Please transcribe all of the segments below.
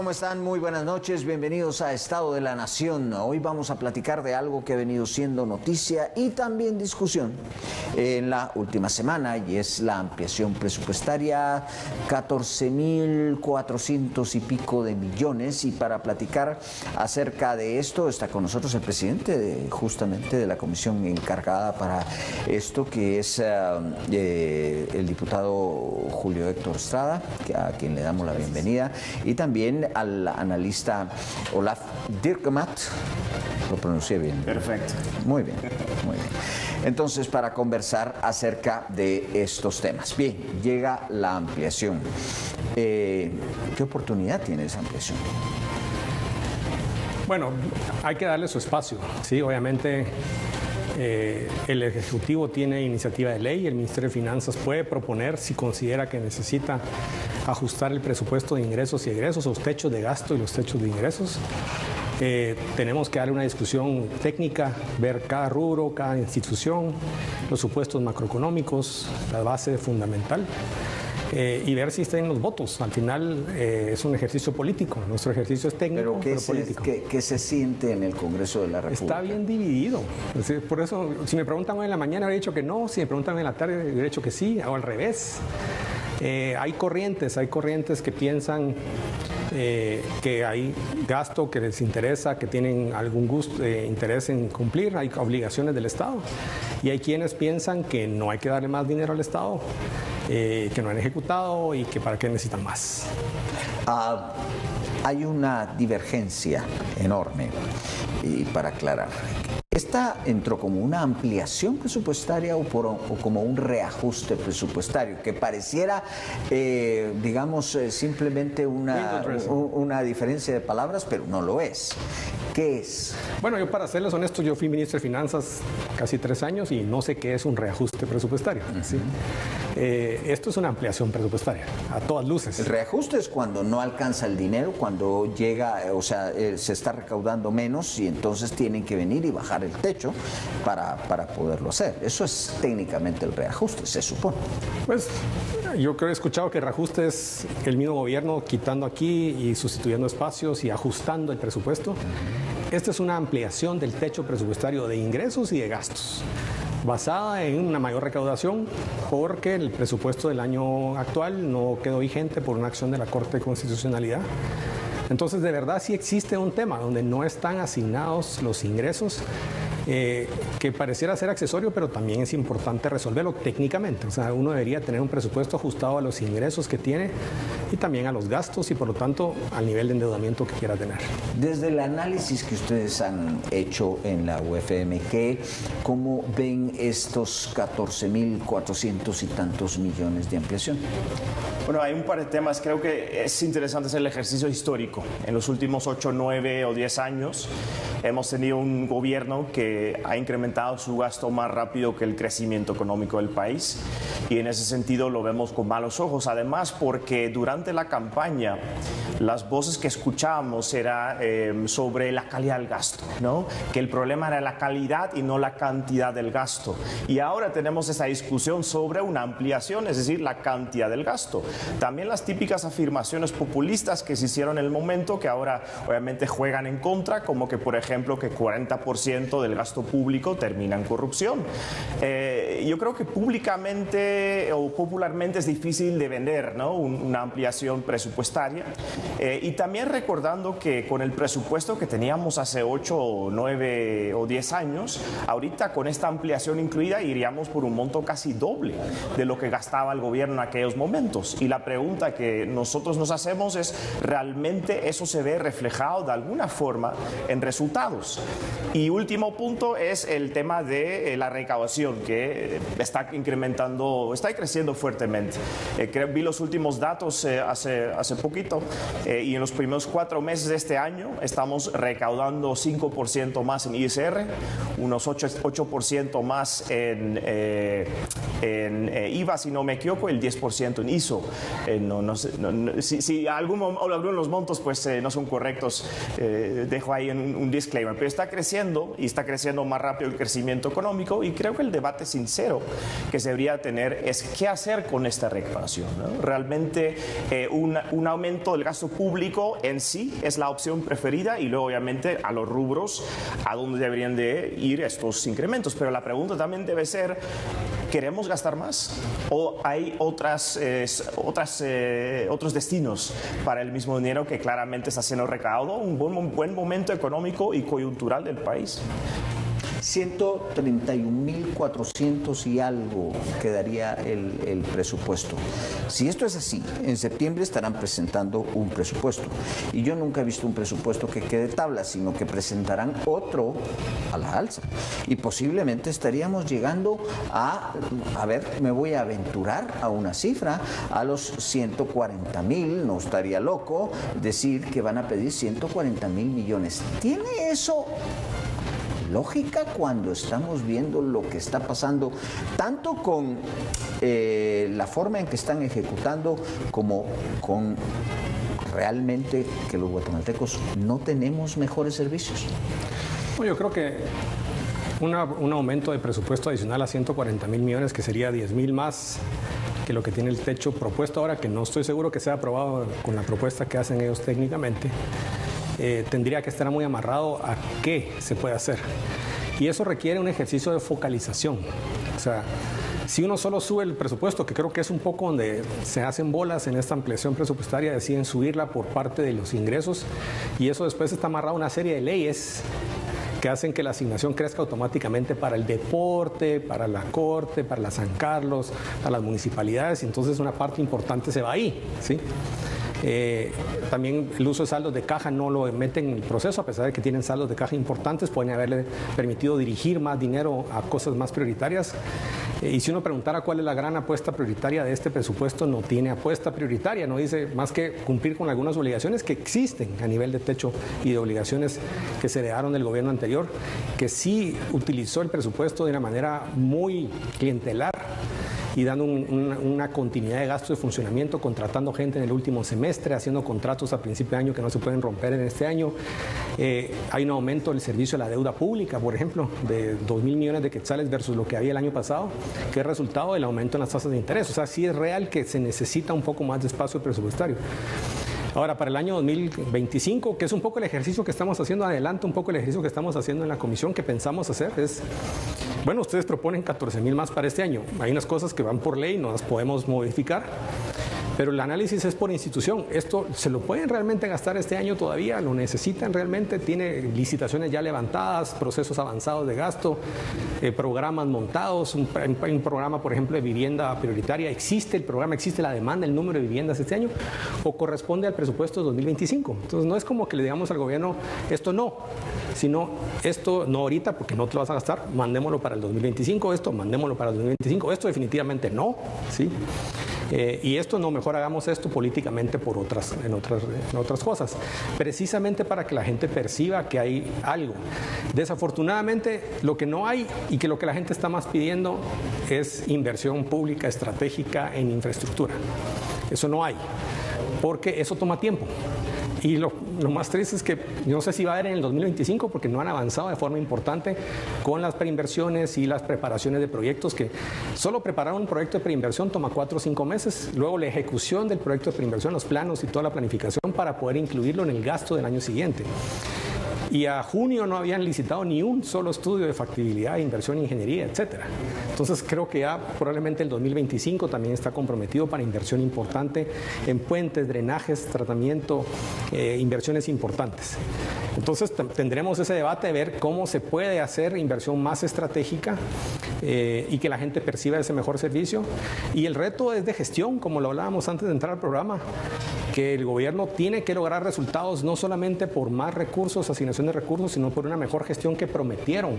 ¿Cómo están? Muy buenas noches, bienvenidos a Estado de la Nación. Hoy vamos a platicar de algo que ha venido siendo noticia y también discusión en la última semana, y es la ampliación presupuestaria, 14.400 y pico de millones. Y para platicar acerca de esto está con nosotros el presidente justamente de la comisión encargada para esto, que es el diputado Julio Héctor Estrada, a quien le damos la bienvenida, y también al analista Olaf Dierkemat. Lo pronuncié bien. Perfecto. Muy bien, muy bien. Entonces, para conversar acerca de estos temas. Bien, llega la ampliación. ¿Qué oportunidad tiene esa ampliación? Bueno, hay que darle su espacio, ¿sí? Obviamente el Ejecutivo tiene iniciativa de ley, el Ministerio de Finanzas puede proponer, si considera que necesita ajustar el presupuesto de ingresos y egresos, los techos de gasto y los techos de ingresos. Tenemos que darle una discusión técnica, ver cada rubro, cada institución, los supuestos macroeconómicos, la base fundamental. Y ver si están los votos. Al final es un ejercicio político, nuestro ejercicio es técnico, pero político. ¿Qué se siente en el Congreso de la República? Está bien dividido. Por eso, si me preguntan hoy en la mañana, habría dicho que no, si me preguntan en la tarde, habría dicho que sí, o al revés. Hay corrientes que piensan que hay gasto que les interesa, que tienen algún interés en cumplir, hay obligaciones del Estado. Y hay quienes piensan que no hay que darle más dinero al Estado, que no han ejecutado y que para qué necesitan más. Hay una divergencia enorme, y para aclarar, ¿esta entró como una ampliación presupuestaria o como un reajuste presupuestario? Que pareciera, digamos, simplemente una diferencia de palabras, pero no lo es. ¿Qué es? Bueno, yo, para serles honesto, yo fui ministro de Finanzas casi 3 años y no sé qué es un reajuste presupuestario. ¿Sí? Esto es una ampliación presupuestaria, a todas luces. El reajuste es cuando no alcanza el dinero, cuando llega, o sea, se está recaudando menos y entonces tienen que venir y bajar el techo para poderlo hacer. Eso es técnicamente el reajuste, se supone. Pues yo creo que he escuchado que el reajuste es el mismo gobierno quitando aquí y sustituyendo espacios y ajustando el presupuesto. Esta es una ampliación del techo presupuestario de ingresos y de gastos, basada en una mayor recaudación, porque el presupuesto del año actual no quedó vigente por una acción de la Corte de Constitucionalidad. Entonces, de verdad, sí existe un tema donde no están asignados los ingresos, que pareciera ser accesorio, pero también es importante resolverlo técnicamente. O sea, uno debería tener un presupuesto ajustado a los ingresos que tiene y también a los gastos y, por lo tanto, al nivel de endeudamiento que quiera tener. Desde el análisis que ustedes han hecho en la UFM, ¿cómo ven estos 14.400 y tantos millones de ampliación? Bueno, hay un par de temas. Creo que es interesante hacer el ejercicio histórico. En los últimos 8, 9 o 10 años hemos tenido un gobierno que ha incrementado su gasto más rápido que el crecimiento económico del país, y en ese sentido lo vemos con malos ojos. Además, porque durante la campaña las voces que escuchábamos era sobre la calidad del gasto, ¿no? Que el problema era la calidad y no la cantidad del gasto. Y ahora tenemos esa discusión sobre una ampliación, es decir, la cantidad del gasto. También las típicas afirmaciones populistas que se hicieron en el momento, que ahora obviamente juegan en contra, como que, por ejemplo, que 40% del gasto público termina en corrupción. Yo creo que públicamente o popularmente es difícil de vender, ¿no? Una ampliación presupuestaria. Y también recordando que con el presupuesto que teníamos hace 8, 9 o 10 años, ahorita con esta ampliación incluida iríamos por un monto casi doble de lo que gastaba el gobierno en aquellos momentos. Y la pregunta que nosotros nos hacemos es, ¿realmente eso se ve reflejado de alguna forma en resultados? Y último punto es el tema de la recaudación, que está creciendo fuertemente. Vi los últimos datos hace poquito, y en los primeros 4 meses de este año estamos recaudando 5% más en ISR, unos 8% más en IVA, si no me equivoco, el 10% en ISO. Si algunos de los montos pues no son correctos, dejo ahí un disclaimer, pero está creciendo y está creciendo más rápido el crecimiento económico, y creo que el debate sincero tercero que se debería tener es qué hacer con esta recaudación, ¿no? Realmente un aumento del gasto público en sí es la opción preferida y luego obviamente a los rubros a donde deberían de ir estos incrementos. Pero la pregunta también debe ser, ¿queremos gastar más? ¿O hay otros destinos para el mismo dinero que claramente está siendo recaudado? Un buen momento económico y coyuntural del país. 131.400 y algo quedaría el presupuesto. Si esto es así, en septiembre estarán presentando un presupuesto. Y yo nunca he visto un presupuesto que quede tabla, sino que presentarán otro a la alza. Y posiblemente estaríamos llegando a ver, me voy a aventurar a una cifra, a los 140.000, no estaría loco decir que van a pedir 140.000 millones. ¿Tiene eso lógica cuando estamos viendo lo que está pasando, tanto con la forma en que están ejecutando como con realmente que los guatemaltecos no tenemos mejores servicios? Yo creo que un aumento de presupuesto adicional a 140.000 millones, que sería 10.000 más que lo que tiene el techo propuesto ahora, que no estoy seguro que sea aprobado con la propuesta que hacen ellos técnicamente, tendría que estar muy amarrado a qué se puede hacer. Y eso requiere un ejercicio de focalización. O sea, si uno solo sube el presupuesto, que creo que es un poco donde se hacen bolas en esta ampliación presupuestaria, deciden subirla por parte de los ingresos, y eso después está amarrado a una serie de leyes que hacen que la asignación crezca automáticamente para el deporte, para la corte, para la San Carlos, para las municipalidades, y entonces una parte importante se va ahí, ¿sí? También el uso de saldos de caja no lo meten en el proceso, a pesar de que tienen saldos de caja importantes, pueden haberle permitido dirigir más dinero a cosas más prioritarias. Y si uno preguntara cuál es la gran apuesta prioritaria de este presupuesto, no tiene apuesta prioritaria, no dice más que cumplir con algunas obligaciones que existen a nivel de techo y de obligaciones que se heredaron del gobierno anterior, que sí utilizó el presupuesto de una manera muy clientelar y dando una continuidad de gastos de funcionamiento, contratando gente en el último semestre, haciendo contratos a principio de año que no se pueden romper en este año. Hay un aumento del servicio de la deuda pública, por ejemplo, de 2.000 millones de quetzales versus lo que había el año pasado, que es resultado del aumento en las tasas de interés. O sea, sí es real que se necesita un poco más de espacio presupuestario. Ahora, para el año 2025, que es un poco el ejercicio que estamos haciendo, adelante un poco el ejercicio que estamos haciendo en la comisión, que pensamos hacer es, bueno, ustedes proponen 14.000 más para este año. Hay unas cosas que van por ley, no las podemos modificar, pero el análisis es por institución. ¿Esto se lo pueden realmente gastar este año todavía? ¿Lo necesitan realmente? ¿Tiene licitaciones ya levantadas, procesos avanzados de gasto, programas montados? Un programa, por ejemplo, de vivienda prioritaria. ¿Existe el programa? ¿Existe la demanda, el número de viviendas este año? ¿O corresponde al presupuesto de 2025? Entonces, no es como que le digamos al gobierno, esto no, sino esto no ahorita porque no te lo vas a gastar, mandémoslo para el 2025, esto mandémoslo para el 2025, esto definitivamente no, ¿sí? Y esto no, mejor hagamos esto políticamente en otras cosas, precisamente para que la gente perciba que hay algo. Desafortunadamente, lo que no hay y que lo que la gente está más pidiendo es inversión pública estratégica en infraestructura. Eso no hay, porque eso toma tiempo. Y lo más triste es que yo no sé si va a haber en el 2025 porque no han avanzado de forma importante con las preinversiones y las preparaciones de proyectos, que solo preparar un proyecto de preinversión toma 4 o 5 meses, luego la ejecución del proyecto de preinversión, los planos y toda la planificación para poder incluirlo en el gasto del año siguiente. Y a junio no habían licitado ni un solo estudio de factibilidad, inversión, ingeniería, etcétera. Entonces creo que ya probablemente el 2025 también está comprometido para inversión importante en puentes, drenajes, tratamiento, inversiones importantes. Entonces tendremos ese debate de ver cómo se puede hacer inversión más estratégica y que la gente perciba ese mejor servicio. Y el reto es de gestión, como lo hablábamos antes de entrar al programa, que el gobierno tiene que lograr resultados no solamente por más recursos, asignación de recursos, sino por una mejor gestión que prometieron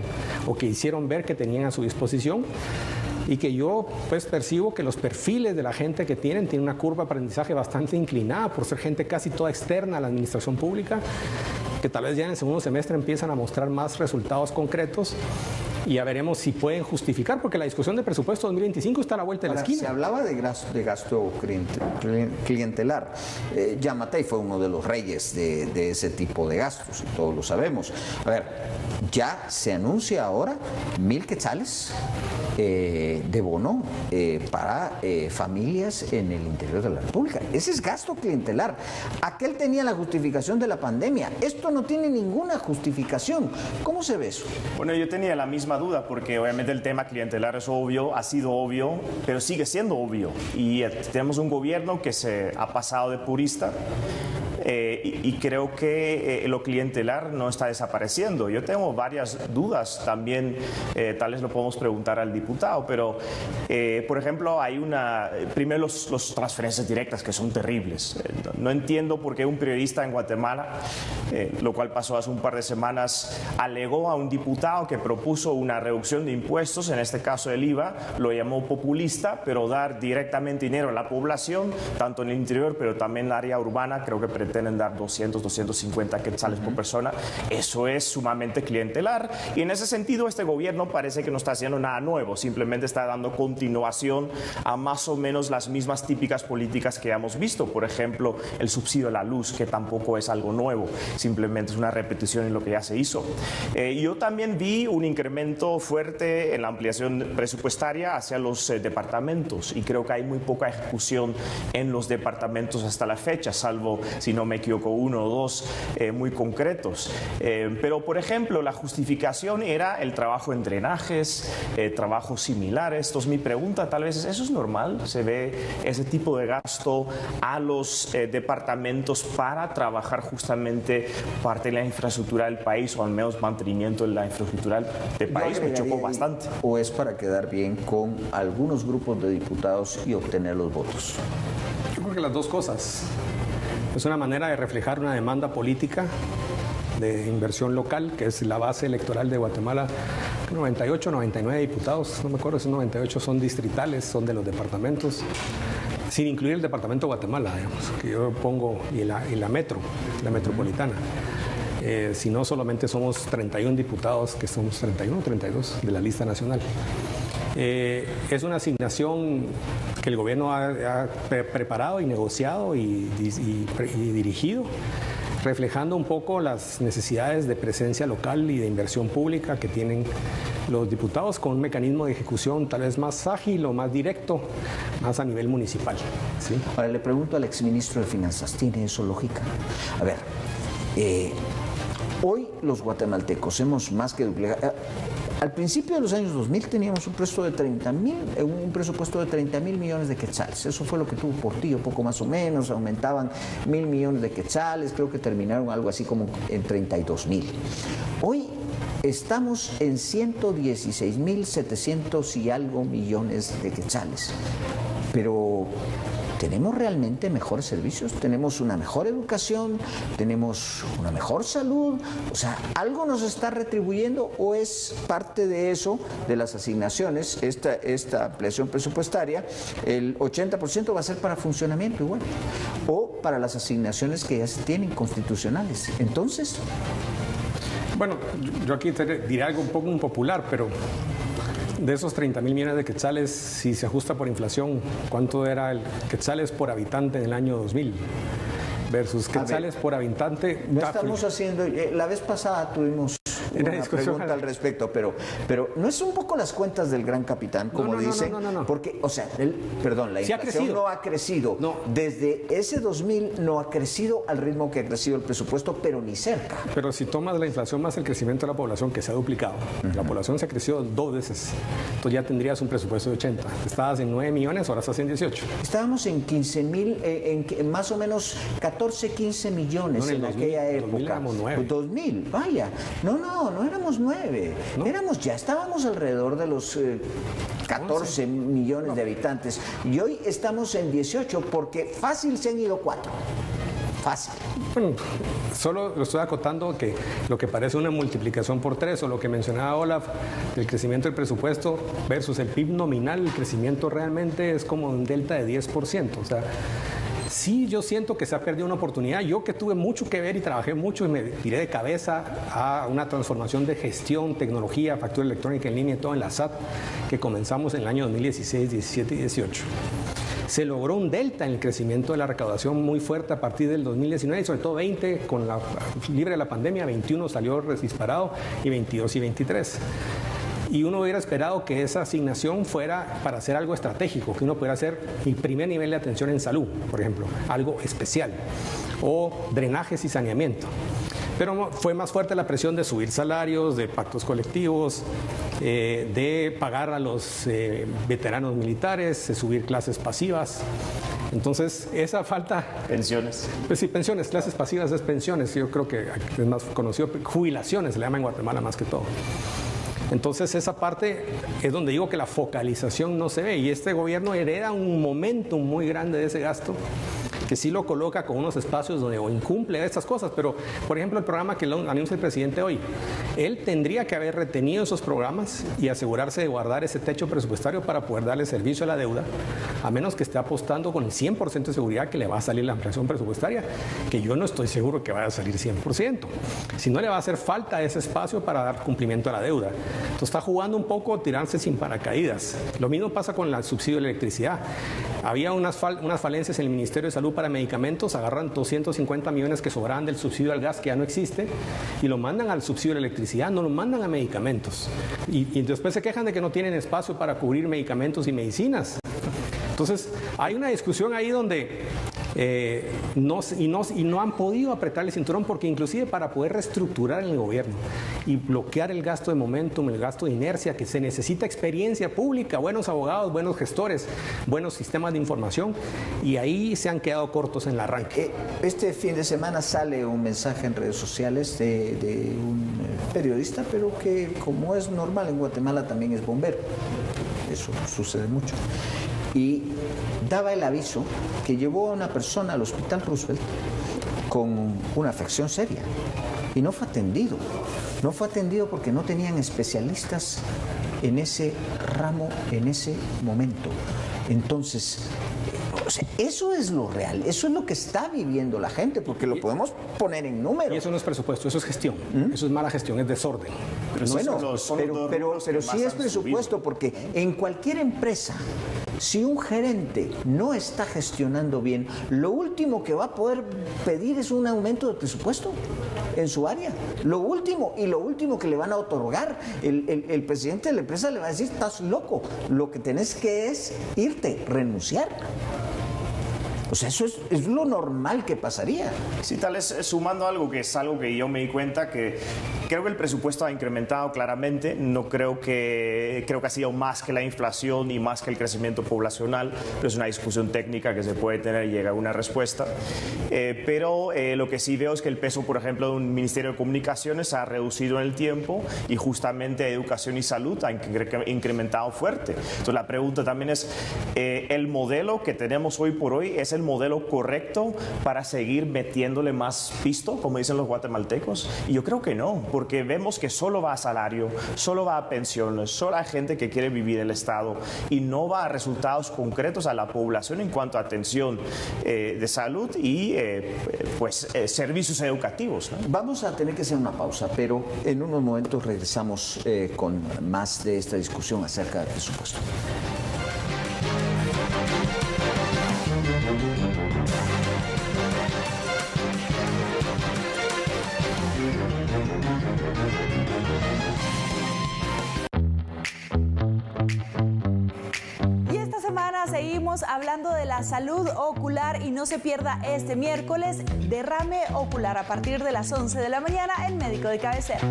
o que hicieron ver que tenían a su disposición, y que yo pues percibo que los perfiles de la gente que tienen una curva de aprendizaje bastante inclinada por ser gente casi toda externa a la administración pública, que tal vez ya en el segundo semestre empiezan a mostrar más resultados concretos. Y ya veremos si pueden justificar, porque la discusión del presupuesto 2025 está a la vuelta de la esquina. Se hablaba de gasto clientelar. Yamatei fue uno de los reyes de ese tipo de gastos, y todos lo sabemos. A ver, ya se anuncia ahora 1.000 quetzales de bono para familias en el interior de la República. Ese es gasto clientelar. Aquel tenía la justificación de la pandemia. Esto no tiene ninguna justificación. ¿Cómo se ve eso? Bueno, yo tenía la misma duda porque obviamente el tema clientelar es obvio, ha sido obvio, pero sigue siendo obvio. Y tenemos un gobierno que se ha pasado de purista. Y creo que lo clientelar no está desapareciendo. Yo tengo varias dudas también, tal vez lo podemos preguntar al diputado, pero por ejemplo primero los transferencias directas que son terribles. No entiendo por qué un periodista en Guatemala, lo cual pasó hace un par de semanas, alegó a un diputado que propuso una reducción de impuestos, en este caso el IVA, lo llamó populista, pero dar directamente dinero a la población, tanto en el interior, pero también en el área urbana, creo que pretenden dar 200, 250 quetzales por persona. Eso es sumamente clientelar y en ese sentido este gobierno parece que no está haciendo nada nuevo, simplemente está dando continuación a más o menos las mismas típicas políticas que hemos visto. Por ejemplo, el subsidio a la luz, que tampoco es algo nuevo, simplemente es una repetición en lo que ya se hizo. Yo también vi un incremento fuerte en la ampliación presupuestaria hacia los departamentos y creo que hay muy poca ejecución en los departamentos hasta la fecha, salvo, si no me equivoco, uno o dos muy concretos. Pero, por ejemplo, la justificación era el trabajo en drenajes, trabajos similares. Entonces, mi pregunta tal vez es, ¿eso es normal? ¿Se ve ese tipo de gasto a los departamentos para trabajar justamente parte de la infraestructura del país o al menos mantenimiento de la infraestructura del país? Me chocó bastante. ¿O es para quedar bien con algunos grupos de diputados y obtener los votos? Yo creo que las dos cosas. Es una manera de reflejar una demanda política de inversión local, que es la base electoral de Guatemala. 98, 99 diputados, no me acuerdo si 98 son distritales, son de los departamentos, sin incluir el departamento de Guatemala, digamos, que yo pongo, y la metropolitana. Si no, solamente somos 31 diputados, que somos 31 o 32 de la lista nacional. Es una asignación que el gobierno ha preparado y negociado y dirigido, reflejando un poco las necesidades de presencia local y de inversión pública que tienen los diputados, con un mecanismo de ejecución tal vez más ágil o más directo, más a nivel municipal. ¿Sí? Ahora le pregunto al exministro de Finanzas, ¿tiene eso lógica? A ver, hoy los guatemaltecos hemos más que duplicado. Al principio de los años 2000 teníamos un presupuesto de 30,000 millones de quetzales. Eso fue lo que tuvo Portillo, poco más o menos. Aumentaban 1,000 millones de quetzales. Creo que terminaron algo así como en 32,000. Hoy estamos en 116,700 y algo millones de quetzales. Pero ¿tenemos realmente mejores servicios? ¿Tenemos una mejor educación? ¿Tenemos una mejor salud? O sea, ¿algo nos está retribuyendo o es parte de eso, de las asignaciones, esta ampliación presupuestaria, el 80% va a ser para funcionamiento igual, o para las asignaciones que ya se tienen constitucionales? Entonces... Bueno, yo aquí diré algo un poco impopular, pero de esos 30,000 millones de quetzales, si se ajusta por inflación, ¿cuánto era el quetzales por habitante en el año 2000? Versus quetzales por habitante. No estamos haciendo, la vez pasada tuvimos una pregunta al respecto, pero ¿no es un poco las cuentas del gran capitán, como dicen? No. Porque, o sea, la inflación no ha crecido. No. Desde ese 2000 no ha crecido al ritmo que ha crecido el presupuesto, pero ni cerca. Pero si tomas la inflación más el crecimiento de la población, que se ha duplicado, la población se ha crecido 2 veces, entonces ya tendrías un presupuesto de 80. Estabas en 9 millones, ahora estás en 18. Estábamos en 15,000, en más o menos 14, 15 millones en aquella época. 2000 éramos 9. 2000, vaya. No éramos 9. ¿No? Ya estábamos alrededor de los 14 millones de habitantes. Y hoy estamos en 18 porque fácil se han ido 4. Fácil. Bueno, solo lo estoy acotando que lo que parece una multiplicación por 3 o lo que mencionaba Olaf, el crecimiento del presupuesto versus el PIB nominal, el crecimiento realmente es como un delta de 10%. O sea, sí, yo siento que se ha perdido una oportunidad. Yo que tuve mucho que ver y trabajé mucho y me tiré de cabeza a una transformación de gestión, tecnología, factura electrónica en línea y todo en la SAT, que comenzamos en el año 2016, 17 y 18. Se logró un delta en el crecimiento de la recaudación muy fuerte a partir del 2019 y sobre todo 20, con libre de la pandemia, 21 salió disparado y 22 y 23. y uno hubiera esperado que esa asignación fuera para hacer algo estratégico, que uno pudiera hacer el primer nivel de atención en salud, por ejemplo, algo especial, o drenajes y saneamiento. Pero fue más fuerte la presión de subir salarios, de pactos colectivos, de pagar a los veteranos militares, de subir clases pasivas. Entonces, esa falta... Pensiones. Pues sí, pensiones, clases pasivas es pensiones, yo creo que es más conocido, jubilaciones se le llama en Guatemala más que todo. Entonces, esa parte es donde digo que la focalización no se ve, y este gobierno hereda un momentum muy grande de ese gasto, que sí lo coloca con unos espacios donde incumple estas cosas, pero por ejemplo el programa que lo anuncia el presidente hoy, él tendría que haber retenido esos programas y asegurarse de guardar ese techo presupuestario para poder darle servicio a la deuda, a menos que esté apostando con el 100% de seguridad que le va a salir la ampliación presupuestaria, que yo no estoy seguro que vaya a salir 100%. Si no, le va a hacer falta ese espacio para dar cumplimiento a la deuda. Entonces está jugando un poco tirarse sin paracaídas. Lo mismo pasa con el subsidio de electricidad. Había unas falencias en el Ministerio de Salud para medicamentos, agarran 250 millones que sobraban del subsidio al gas, que ya no existe, y lo mandan al subsidio de electricidad, no lo mandan a medicamentos. Y después se quejan de que no tienen espacio para cubrir medicamentos y medicinas. Entonces, hay una discusión ahí donde no han podido apretar el cinturón, porque inclusive para poder reestructurar el gobierno y bloquear el gasto de momentum, el gasto de inercia, que se necesita experiencia pública, buenos abogados, buenos gestores, buenos sistemas de información, y ahí se han quedado cortos en el arranque. Este fin de semana sale un mensaje en redes sociales de un periodista, pero que, como es normal en Guatemala, también es bombero. Eso sucede mucho. Y daba el aviso que llevó a una persona al Hospital Roosevelt con una afección seria y no fue atendido. No fue atendido porque no tenían especialistas en ese ramo, en ese momento. Entonces, o sea, eso es lo real, eso es lo que está viviendo la gente, porque lo podemos poner en números. Y eso no es presupuesto, eso es gestión. Eso es mala gestión, es desorden. Pero sí es presupuesto, porque en cualquier empresa, si un gerente no está gestionando bien, lo último que va a poder pedir es un aumento de presupuesto en su área. Lo último que le van a otorgar, el presidente de la empresa le va a decir: estás loco, lo que tenés que es irte, renunciar. O sea, eso es lo normal que pasaría. Sí, tal vez sumando algo que es algo que yo me di cuenta, que creo que el presupuesto ha incrementado claramente. No creo que ha sido más que la inflación y más que el crecimiento poblacional, pero es una discusión técnica que se puede tener y llega a una respuesta. Pero lo que sí veo es que el peso, por ejemplo, de un Ministerio de Comunicaciones ha reducido en el tiempo, y justamente educación y salud ha incrementado fuerte. Entonces la pregunta también es, ¿el modelo que tenemos hoy por hoy es el modelo correcto para seguir metiéndole más pisto, como dicen los guatemaltecos? Y yo creo que no, porque vemos que solo va a salario, solo va a pensiones, solo a gente que quiere vivir en el Estado, y no va a resultados concretos a la población en cuanto a atención de salud y servicios educativos, ¿no? Vamos a tener que hacer una pausa, pero en unos momentos regresamos con más de esta discusión acerca del presupuesto. Seguimos hablando de la salud ocular, y no se pierda este miércoles Derrame Ocular a partir de las 11 de la mañana en Médico de Cabecera.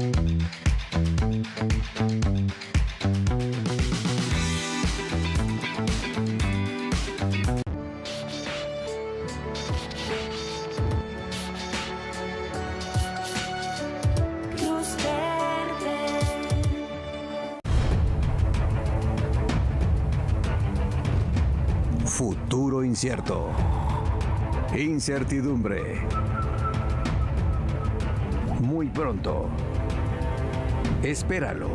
Futuro incierto. Incertidumbre. Muy pronto. Espéralo.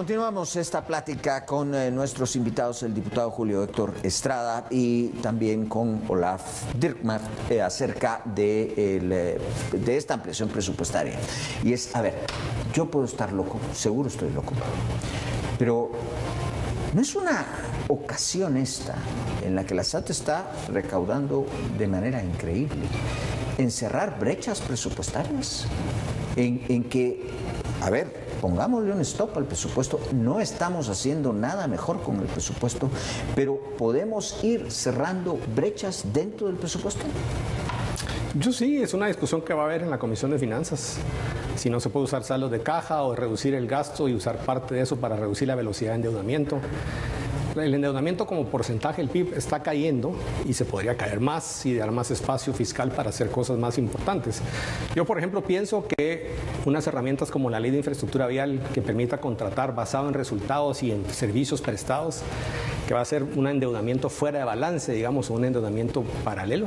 Continuamos esta plática con nuestros invitados, el diputado Julio Héctor Estrada y también con Olaf Dirkmaat acerca de esta ampliación presupuestaria. Y es, a ver, yo puedo estar loco, seguro estoy loco, pero no es una ocasión esta en la que la SAT está recaudando de manera increíble en cerrar brechas presupuestarias, en que, a ver, pongámosle un stop al presupuesto, no estamos haciendo nada mejor con el presupuesto, pero podemos ir cerrando brechas dentro del presupuesto. Yo sí, es una discusión que va a haber en la Comisión de Finanzas. Si no se puede usar saldos de caja o reducir el gasto y usar parte de eso para reducir la velocidad de endeudamiento. El endeudamiento como porcentaje del PIB está cayendo y se podría caer más y dar más espacio fiscal para hacer cosas más importantes. Yo, por ejemplo, pienso que unas herramientas como la Ley de Infraestructura Vial que permita contratar basado en resultados y en servicios prestados, que va a ser un endeudamiento fuera de balance, digamos, o un endeudamiento paralelo,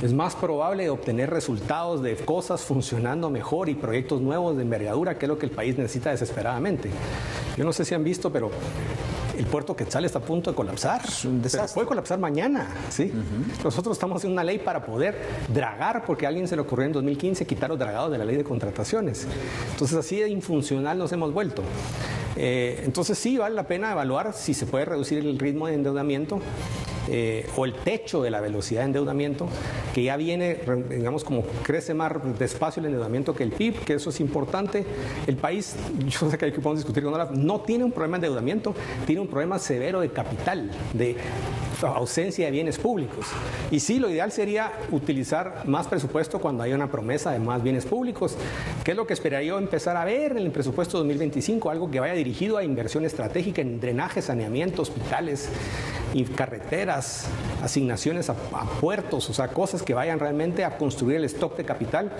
es más probable obtener resultados de cosas funcionando mejor y proyectos nuevos de envergadura, que es lo que el país necesita desesperadamente. Yo no sé si han visto, pero el puerto Quetzal está a punto de colapsar. Es un desastre. Puede colapsar mañana, ¿sí? Nosotros estamos haciendo una ley para poder dragar, porque a alguien se le ocurrió en 2015 quitar los dragados de la ley de contrataciones. Entonces, así de infuncional nos hemos vuelto. Entonces, sí, vale la pena evaluar si se puede reducir el ritmo de endeudamiento o el techo de la velocidad de endeudamiento, que ya viene, digamos, como crece más despacio el endeudamiento que el PIB, que eso es importante. El país, yo sé que podemos discutir con Olaf, no tiene un problema de endeudamiento, tiene un problema severo de capital, de ausencia de bienes públicos. Y sí, lo ideal sería utilizar más presupuesto cuando haya una promesa de más bienes públicos, que es lo que esperaría yo empezar a ver en el presupuesto 2025, algo que vaya dirigido a inversión estratégica en drenaje, saneamiento, hospitales y carreteras, asignaciones a puertos, o sea, cosas que vayan realmente a construir el stock de capital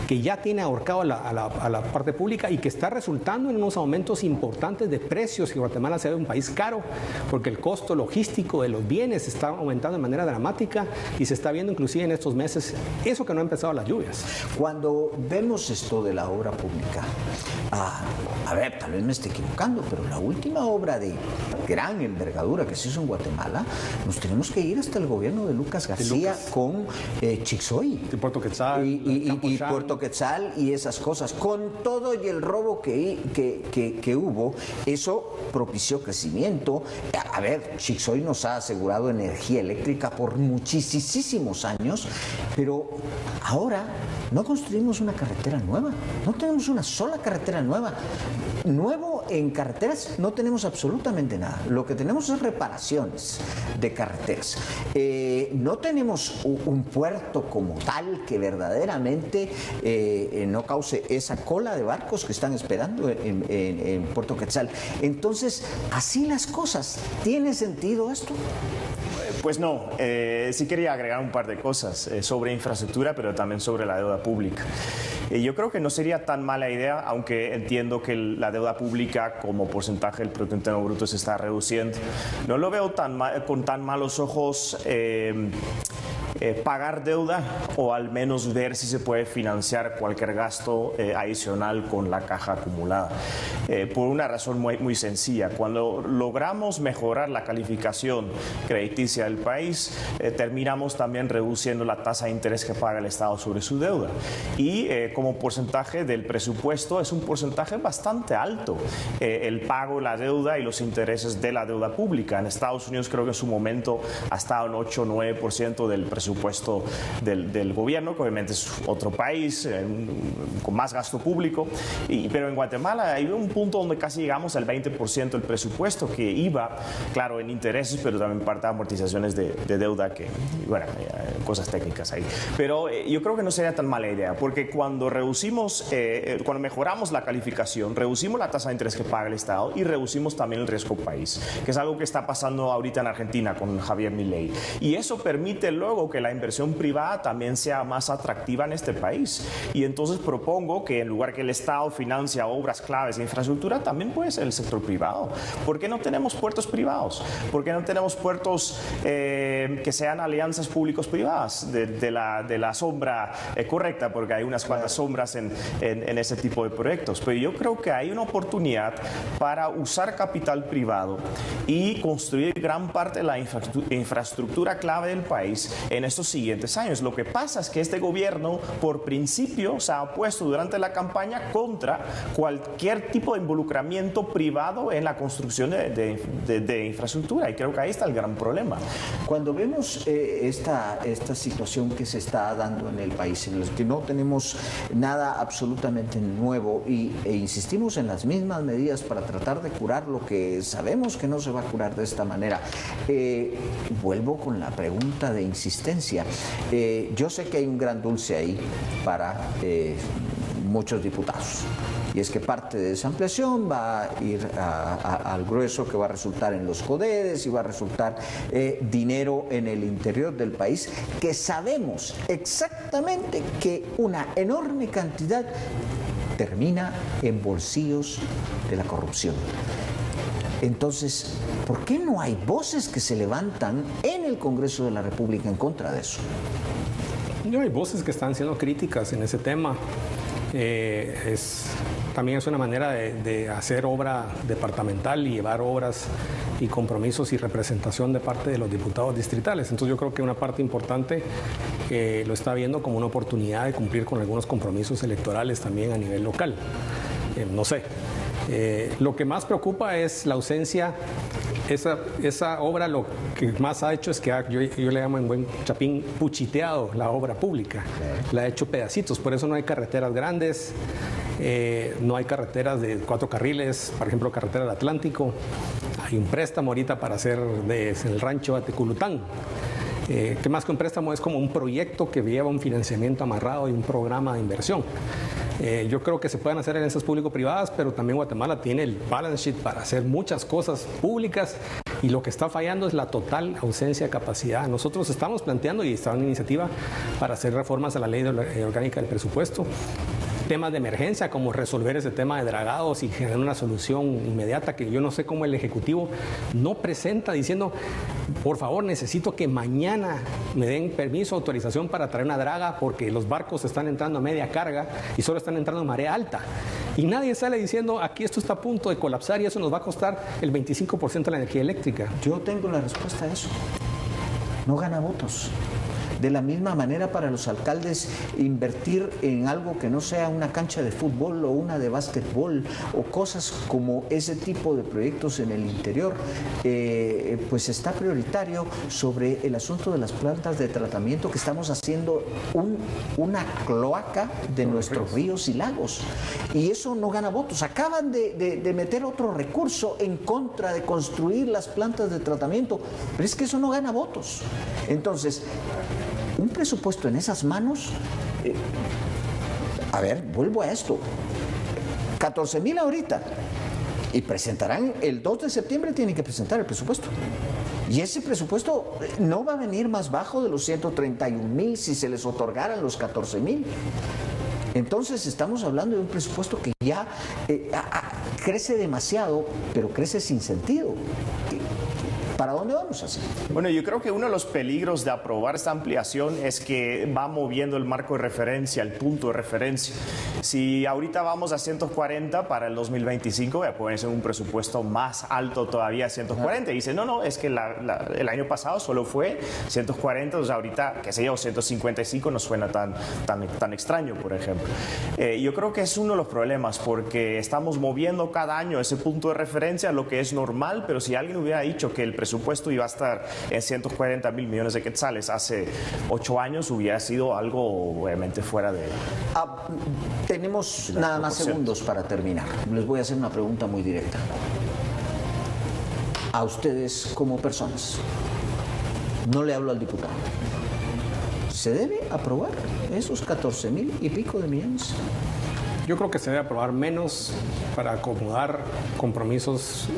que ya tiene ahorcado a la parte pública y que está resultando en unos aumentos importantes de precios, que Guatemala se ve un país caro, porque el costo logístico de los bienes está aumentando de manera dramática y se está viendo inclusive en estos meses eso que no ha empezado las lluvias. Cuando vemos esto de la obra pública, a ver, tal vez me esté equivocando, pero la última obra de gran envergadura que se hizo en Guatemala, nos tenemos que ir hasta el gobierno de Lucas García con Chixoy. Y Puerto Quetzal. Y Puerto Quetzal y esas cosas. Con todo y el robo que hubo, eso propició crecimiento. A ver, Chixoy nos ha asegurado energía eléctrica por muchísimos años, pero ahora no construimos una carretera nueva, no tenemos una sola carretera nueva. Nuevo en carreteras no tenemos absolutamente nada. Lo que tenemos es reparaciones de carreteras. No tenemos un puerto como tal que verdaderamente no cause esa cola de barcos que están esperando en Puerto Quetzal. Entonces, así las cosas. ¿Tiene sentido esto? Pues no, sí quería agregar un par de cosas sobre infraestructura, pero también sobre la deuda pública. Yo creo que no sería tan mala idea, aunque entiendo que la deuda pública como porcentaje del Producto Interno Bruto se está reduciendo. No lo veo con tan malos ojos pagar deuda o al menos ver si se puede financiar cualquier gasto adicional con la caja acumulada. Por una razón muy sencilla. Cuando logramos mejorar la calificación crediticia del país, terminamos también reduciendo la tasa de interés que paga el Estado sobre su deuda. Y como porcentaje del presupuesto es un porcentaje bastante alto el pago, la deuda y los intereses de la deuda pública. En Estados Unidos creo que en su momento ha estado en 8 o 9% del presupuesto del gobierno, que obviamente es otro país con más gasto público, pero en Guatemala hay un punto donde casi llegamos al 20% del presupuesto que iba, claro, en intereses, pero también parte de amortizaciones de deuda, que, bueno, cosas técnicas ahí. Pero yo creo que no sería tan mala idea, porque cuando cuando mejoramos la calificación, reducimos la tasa de interés que paga el Estado y reducimos también el riesgo país, que es algo que está pasando ahorita en Argentina con Javier Milei. Y eso permite luego que la inversión privada también sea más atractiva en este país. Y entonces propongo que en lugar que el Estado financia obras claves de infraestructura, también puede ser el sector privado. ¿Por qué no tenemos puertos privados? ¿Por qué no tenemos puertos que sean alianzas públicos-privadas de la sombra correcta? Porque hay unas cuantas sombras en ese tipo de proyectos. Pero yo creo que hay una oportunidad para usar capital privado y construir gran parte de la infraestructura clave del país en estos siguientes años. Lo que pasa es que este gobierno, por principio, se ha opuesto durante la campaña contra cualquier tipo de involucramiento privado en la construcción de infraestructura, y creo que ahí está el gran problema. Cuando vemos esta situación que se está dando en el país, en el que no tenemos nada absolutamente nuevo e insistimos en las mismas medidas para tratar de curar lo que sabemos que no se va a curar de esta manera, vuelvo con la pregunta de insistencia. Yo sé que hay un gran dulce ahí para muchos diputados, y es que parte de esa ampliación va a ir al grueso, que va a resultar en los CODEDES y va a resultar dinero en el interior del país, que sabemos exactamente que una enorme cantidad termina en bolsillos de la corrupción. Entonces, ¿por qué no hay voces que se levantan en el Congreso de la República en contra de eso? No, hay voces que están siendo críticas en ese tema. También es una manera de hacer obra departamental y llevar obras y compromisos y representación de parte de los diputados distritales. Entonces yo creo que una parte importante lo está viendo como una oportunidad de cumplir con algunos compromisos electorales también a nivel local. No sé. Lo que más preocupa es la ausencia. Esa obra lo que más ha hecho es que yo le llamo en buen chapín puchiteado la obra pública. La ha hecho pedacitos, por eso no hay carreteras grandes, no hay carreteras de 4 carriles, por ejemplo carretera del Atlántico. Hay un préstamo ahorita para hacer el rancho Ateculután. Que más que un préstamo es como un proyecto que lleva un financiamiento amarrado y un programa de inversión. Yo creo que se pueden hacer alianzas público-privadas, pero también Guatemala tiene el balance sheet para hacer muchas cosas públicas, y lo que está fallando es la total ausencia de capacidad. Nosotros estamos planteando, y está una iniciativa para hacer reformas a la ley orgánica del presupuesto, temas de emergencia como resolver ese tema de dragados y generar una solución inmediata, que yo no sé cómo el Ejecutivo no presenta diciendo, por favor, necesito que mañana me den permiso, autorización para traer una draga porque los barcos están entrando a media carga y solo están entrando en marea alta. Y nadie sale diciendo, aquí esto está a punto de colapsar y eso nos va a costar el 25% de la energía eléctrica. Yo tengo la respuesta a eso. No gana votos. De la misma manera, para los alcaldes, invertir en algo que no sea una cancha de fútbol o una de básquetbol o cosas como ese tipo de proyectos en el interior, pues está prioritario sobre el asunto de las plantas de tratamiento, que estamos haciendo una cloaca de nuestros ríos y lagos. Y eso no gana votos. Acaban de meter otro recurso en contra de construir las plantas de tratamiento, pero es que eso no gana votos. Entonces, un presupuesto en esas manos, a ver, vuelvo a esto, 14,000 ahorita, y presentarán el 2 de septiembre, tienen que presentar el presupuesto. Y ese presupuesto no va a venir más bajo de los 131,000 si se les otorgaran los 14,000. Entonces estamos hablando de un presupuesto que ya crece demasiado, pero crece sin sentido. ¿Para dónde vamos así? Bueno, yo creo que uno de los peligros de aprobar esta ampliación es que va moviendo el marco de referencia, el punto de referencia. Si ahorita vamos a 140 para el 2025, puede ser un presupuesto más alto todavía, 140. Y dice, no, es que el año pasado solo fue 140, o sea, ahorita, qué sé yo, 155 no suena tan extraño, por ejemplo. Yo creo que es uno de los problemas, porque estamos moviendo cada año ese punto de referencia, lo que es normal, pero si alguien hubiera dicho que el presupuesto iba a estar en 140,000 millones de quetzales hace 8 años, hubiera sido algo obviamente fuera de... Tenemos nada más segundos para terminar. Les voy a hacer una pregunta muy directa. A ustedes como personas, no le hablo al diputado, ¿se debe aprobar esos 14,000 y pico de millones? Yo creo que se debe aprobar menos para acomodar compromisos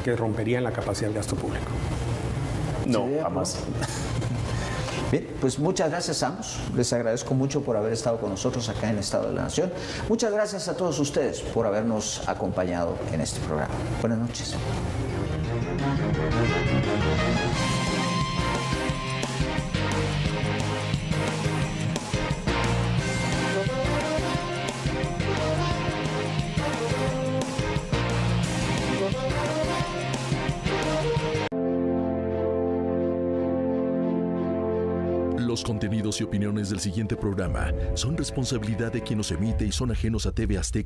que romperían la capacidad del gasto público. No, jamás. Bien, pues muchas gracias a ambos. Les agradezco mucho por haber estado con nosotros acá en el Estado de la Nación. Muchas gracias a todos ustedes por habernos acompañado en este programa. Buenas noches. Los contenidos y opiniones del siguiente programa son responsabilidad de quien los emite y son ajenos a TV Azteca